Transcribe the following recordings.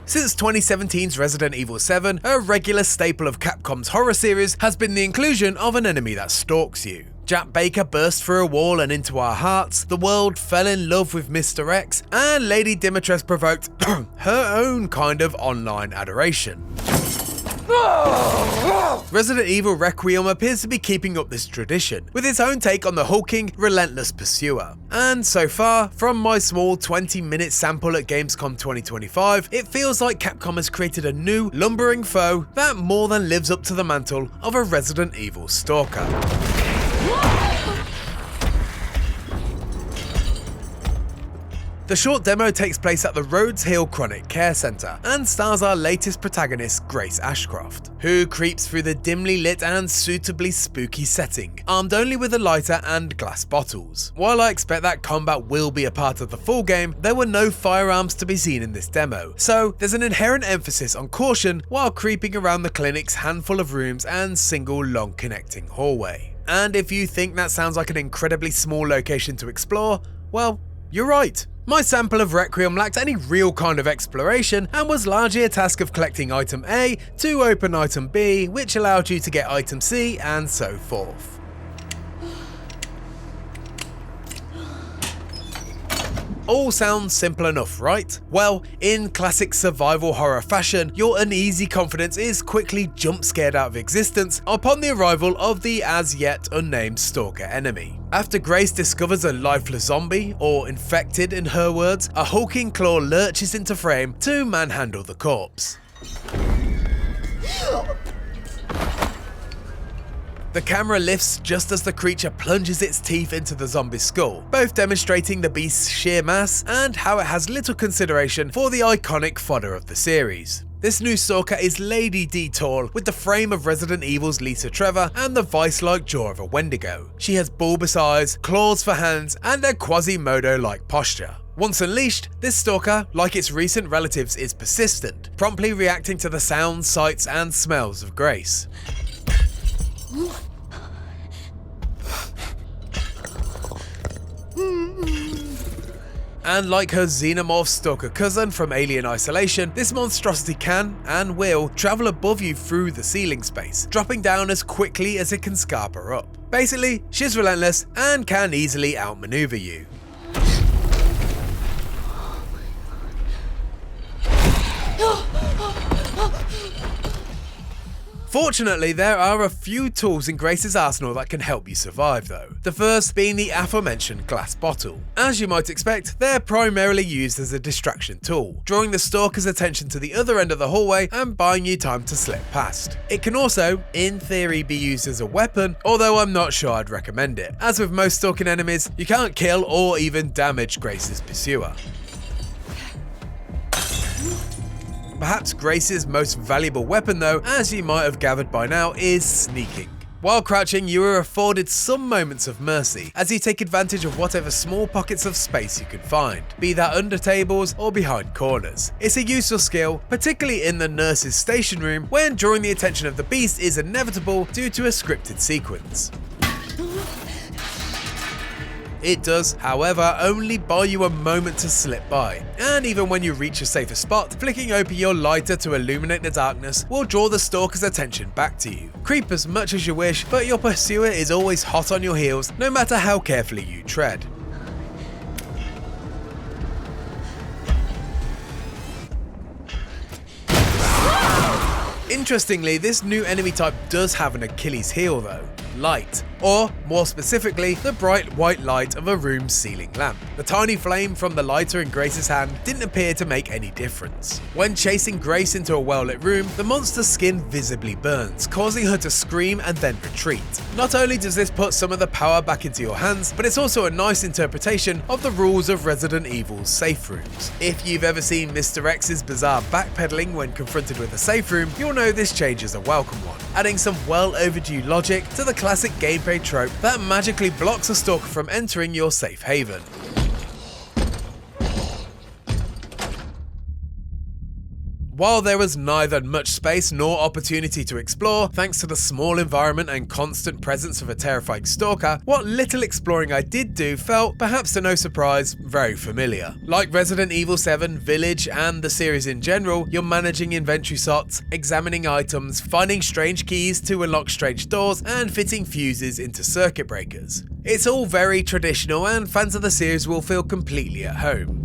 Since 2017's Resident Evil 7, a regular staple of Capcom's horror series has been the inclusion of an enemy that stalks you. Jack Baker burst through a wall and into our hearts, the world fell in love with Mr. X, and Lady Dimitrescu provoked her own kind of online adoration. Resident Evil Requiem appears to be keeping up this tradition, with its own take on the hulking, relentless pursuer. And so far, from my small 20-minute sample at Gamescom 2025, it feels like Capcom has created a new, lumbering foe that more than lives up to the mantle of a Resident Evil stalker. The short demo takes place at the Rhodes Hill Chronic Care Centre and stars our latest protagonist, Grace Ashcroft, who creeps through the dimly lit and suitably spooky setting, armed only with a lighter and glass bottles. While I expect that combat will be a part of the full game, there were no firearms to be seen in this demo, so there's an inherent emphasis on caution while creeping around the clinic's handful of rooms and single long connecting hallway. And if you think that sounds like an incredibly small location to explore, well, you're right. My sample of Requiem lacked any real kind of exploration and was largely a task of collecting item A to open item B, which allowed you to get item C and so forth. All sounds simple enough, right? Well, in classic survival horror fashion, your uneasy confidence is quickly jump scared out of existence upon the arrival of the as yet unnamed stalker enemy. After Grace discovers a lifeless zombie, or infected in her words, a hulking claw lurches into frame to manhandle the corpse. The camera lifts just as the creature plunges its teeth into the zombie's skull, both demonstrating the beast's sheer mass and how it has little consideration for the iconic fodder of the series. This new stalker is Lady D tall, with the frame of Resident Evil's Lisa Trevor and the vice-like jaw of a Wendigo. She has bulbous eyes, claws for hands, and a Quasimodo-like posture. Once unleashed, this stalker, like its recent relatives, is persistent, promptly reacting to the sounds, sights, and smells of Grace. And like her xenomorph stalker cousin from Alien Isolation, this monstrosity can, and will, travel above you through the ceiling space, dropping down as quickly as it can scarper up. Basically, she's relentless and can easily outmaneuver you. Fortunately, there are a few tools in Grace's arsenal that can help you survive though. The first being the aforementioned glass bottle. As you might expect, they're primarily used as a distraction tool, drawing the stalker's attention to the other end of the hallway and buying you time to slip past. It can also, in theory, be used as a weapon, although I'm not sure I'd recommend it. As with most stalking enemies, you can't kill or even damage Grace's pursuer. Perhaps Grace's most valuable weapon though, as you might have gathered by now, is sneaking. While crouching, you are afforded some moments of mercy as you take advantage of whatever small pockets of space you can find, be that under tables or behind corners. It's a useful skill, particularly in the nurse's station room, when drawing the attention of the beast is inevitable due to a scripted sequence. It does, however, only buy you a moment to slip by, and even when you reach a safer spot, flicking open your lighter to illuminate the darkness will draw the stalker's attention back to you. Creep as much as you wish, but your pursuer is always hot on your heels, no matter how carefully you tread. Interestingly, this new enemy type does have an Achilles heel though. Light, or more specifically, the bright white light of a room's ceiling lamp. The tiny flame from the lighter in Grace's hand didn't appear to make any difference. When chasing Grace into a well-lit room, the monster's skin visibly burns, causing her to scream and then retreat. Not only does this put some of the power back into your hands, but it's also a nice interpretation of the rules of Resident Evil's safe rooms. If you've ever seen Mr. X's bizarre backpedaling when confronted with a safe room, you'll know this change is a welcome one, adding some well overdue logic to the classic gameplay trope that magically blocks a stalker from entering your safe haven. While there was neither much space nor opportunity to explore, thanks to the small environment and constant presence of a terrifying stalker, what little exploring I did do felt, perhaps to no surprise, very familiar. Like Resident Evil 7, Village, and the series in general, you're managing inventory slots, examining items, finding strange keys to unlock strange doors, and fitting fuses into circuit breakers. It's all very traditional, and fans of the series will feel completely at home.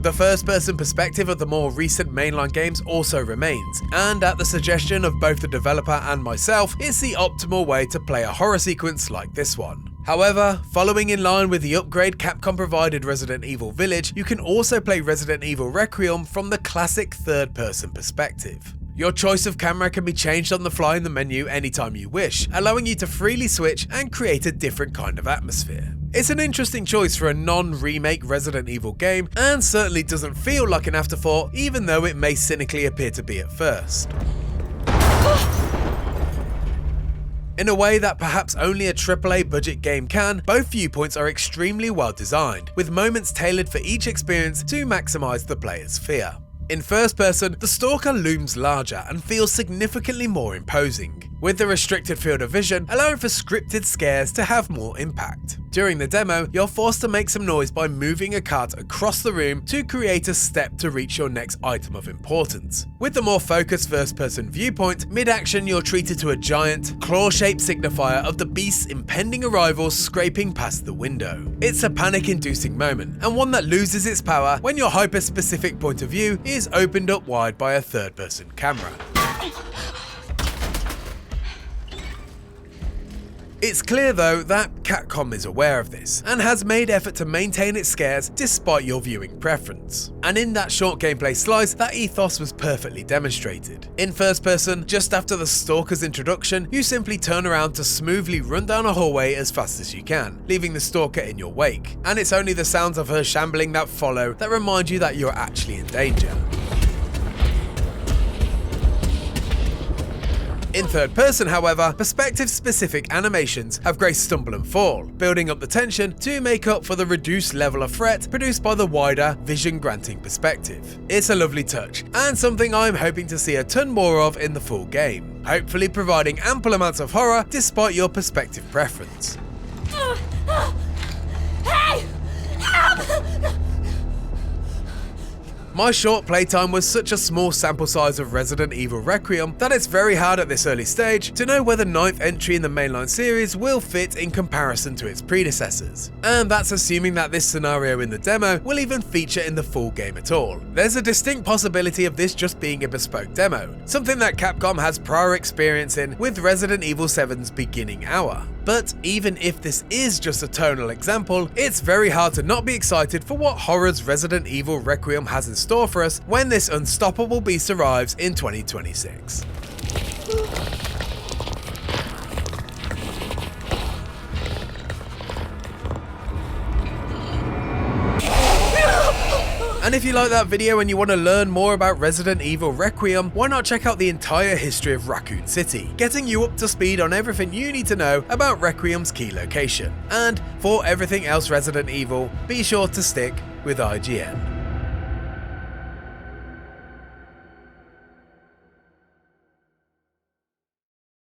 The first-person perspective of the more recent mainline games also remains, and at the suggestion of both the developer and myself, it's the optimal way to play a horror sequence like this one. However, following in line with the upgrade Capcom provided Resident Evil Village, you can also play Resident Evil Requiem from the classic third-person perspective. Your choice of camera can be changed on the fly in the menu anytime you wish, allowing you to freely switch and create a different kind of atmosphere. It's an interesting choice for a non-remake Resident Evil game, and certainly doesn't feel like an afterthought, even though it may cynically appear to be at first. In a way that perhaps only a AAA budget game can, both viewpoints are extremely well designed, with moments tailored for each experience to maximise the player's fear. In first person, the stalker looms larger and feels significantly more imposing, with the restricted field of vision allowing for scripted scares to have more impact. During the demo, you're forced to make some noise by moving a cart across the room to create a step to reach your next item of importance. With the more focused first-person viewpoint, mid-action you're treated to a giant, claw-shaped signifier of the beast's impending arrival scraping past the window. It's a panic-inducing moment, and one that loses its power when your hyper-specific point of view is opened up wide by a third-person camera. It's clear though that Capcom is aware of this, and has made effort to maintain its scares despite your viewing preference. And in that short gameplay slice, that ethos was perfectly demonstrated. In first person, just after the stalker's introduction, you simply turn around to smoothly run down a hallway as fast as you can, leaving the stalker in your wake. And it's only the sounds of her shambling that follow that remind you that you're actually in danger. In third person, however, perspective-specific animations have Grace stumble and fall, building up the tension to make up for the reduced level of threat produced by the wider, vision-granting perspective. It's a lovely touch, and something I'm hoping to see a ton more of in the full game, hopefully providing ample amounts of horror despite your perspective preference. Hey! My short playtime was such a small sample size of Resident Evil Requiem that it's very hard at this early stage to know whether ninth entry in the mainline series will fit in comparison to its predecessors. And that's assuming that this scenario in the demo will even feature in the full game at all. There's a distinct possibility of this just being a bespoke demo, something that Capcom has prior experience in with Resident Evil 7's beginning hour. But even if this is just a tonal example, it's very hard to not be excited for what horrors Resident Evil Requiem has in store for us when this unstoppable beast arrives in 2026. And if you like that video and you want to learn more about Resident Evil Requiem, why not check out the entire history of Raccoon City, getting you up to speed on everything you need to know about Requiem's key location. And for everything else Resident Evil, be sure to stick with IGN.